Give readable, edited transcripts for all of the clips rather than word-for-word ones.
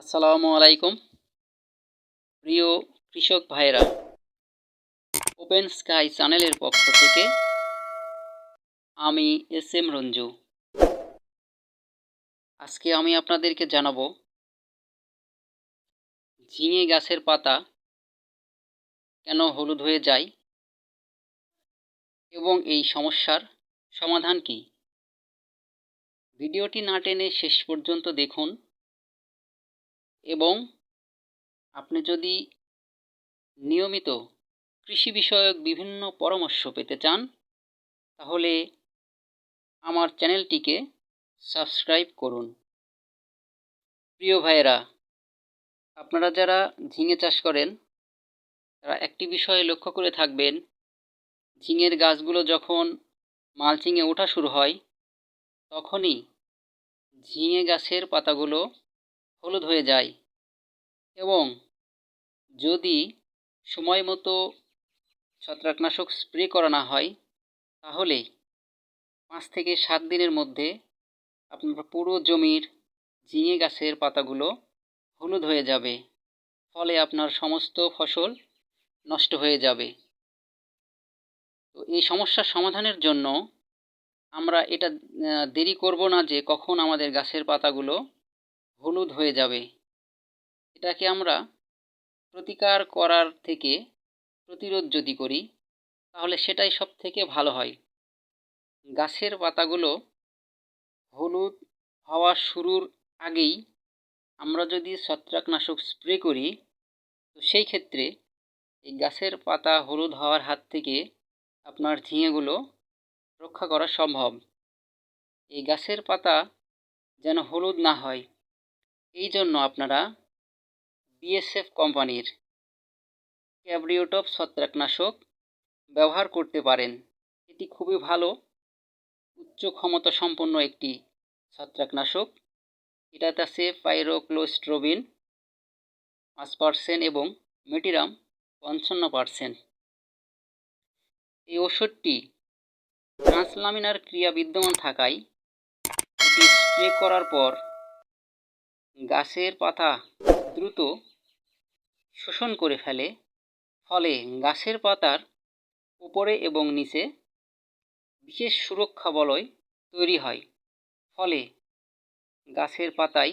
আসসালামু আলাইকুম প্রিয় কৃষক ভাইরা, ওপেন স্কাই চ্যানেলের পক্ষ থেকে আমি এস এম রঞ্জু। আজকে আমি আপনাদেরকে জানাবো ঝিঙে গাছের পাতা কেন হলুদ হয়ে যায় এবং এই সমস্যার সমাধান কি। ভিডিওটি না টেনে শেষ পর্যন্ত দেখুন এবং আপনি যদি নিয়মিত কৃষি বিষয়ক বিভিন্ন পরামর্শ পেতে চান তাহলে আমার চ্যানেলটিকে সাবস্ক্রাইব করুন। প্রিয় ভাইয়েরা, আপনারা যারা ঝিঙে চাষ করেন তারা একটি বিষয় লক্ষ্য করে থাকবেন, ঝিঙের গাছগুলো যখন মালচিংয়ে ওঠা শুরু হয় তখনই ঝিঙে গাছের পাতাগুলো হলুদ হয়ে যায় এবং যদি সময় মতো ছত্রাকনাশক স্প্রে করা না হয় তাহলে 5 থেকে 7 দিনের মধ্যে আপনার পুরো জমির ঝিঙে গাছের পাতাগুলো হলুদ হয়ে যাবে, ফলে আপনার সমস্ত ফসল নষ্ট হয়ে যাবে। তো এই সমস্যার সমাধানের জন্য আমরা এটা দেরি করব না যে কখন আমাদের গাছের পাতাগুলো হলুদ হয়ে যাবে। এটাকে আমরা প্রতিকার করার থেকে প্রতিরোধ যদি করি তাহলে সেটাই সবথেকে ভালো হয়। গাছের পাতাগুলো হলুদ হওয়া শুরুর আগেই আমরা যদি ছত্রাকনাশক স্প্রে করি তো সেই ক্ষেত্রে এই গাছের পাতা হলুদ হওয়ার হাত থেকে আপনার ঝিঙেগুলো রক্ষা করা সম্ভব। এই গাছের পাতা যেন হলুদ না হয় এই জন্য আপনারা বিএসএফ কোম্পানির ক্যাব্রিওটপ ছত্রাকনাশক ব্যবহার করতে পারেন। এটি খুবই ভালো উচ্চ ক্ষমতা সম্পন্ন একটি ছত্রাকনাশক। এটাতে আছে পাইরোক্লোস্ট্রোবিন 5% এবং মেটিরাম 55%। এই ওষুধটি ট্রান্সলামিনার ক্রিয়া বিদ্যমান থাকায় এটি স্প্রে করার পর গাছের পাতা দ্রুত শোষণ করে ফেলে, ফলে গাছের পাতার উপরে এবং নিচে বিশেষ সুরক্ষা বলয় তৈরি হয়। ফলে গাছের পাতায়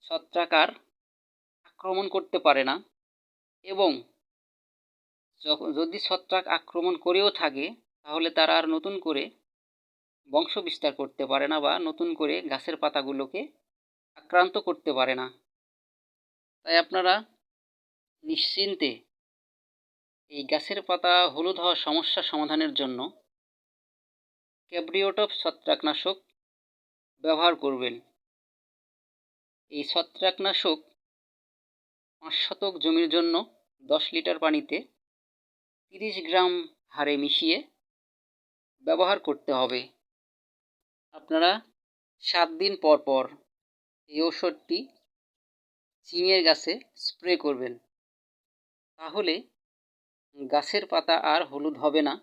ছত্রাক আক্রমণ করতে পারে না এবং যদি ছত্রাক আক্রমণ করেও থাকে তাহলে তারা আর নতুন করে বংশ বিস্তার করতে পারে না বা নতুন করে গাছের পাতাগুলোকে আক্রান্ত করতে পারে না। তাই আপনারা নিশ্চিন্তে এই গাছের পাতা হলুদ হওয়ার সমস্যা সমাধানের জন্য ক্যাব্রিওটপ ছত্রাকনাশক ব্যবহার করবেন। এই ছত্রাকনাশক 5 শতক জমির জন্য 10 লিটার পানিতে 30 গ্রাম হারে মিশিয়ে ব্যবহার করতে হবে। আপনারা 7 দিন পর পর এই ওষুধটি ঝিঙের গাছে স্প্রে করবেন, তাহলে গাছের পাতা আর হলুদ হবে না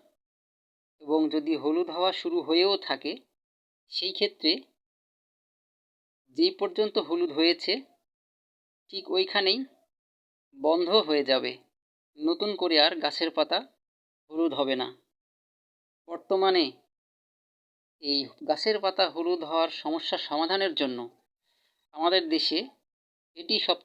এবং যদি হলুদ হওয়া শুরু হয়েও থাকে সেই ক্ষেত্রে যেই পর্যন্ত হলুদ হয়েছে ঠিক ওইখানেই বন্ধ হয়ে যাবে, নতুন করে আর গাছের পাতা হলুদ হবে না। বর্তমানে এই গাছের পাতা হলুদ হওয়ার সমস্যার সমাধানের জন্য আমাদের দেশে এটি সব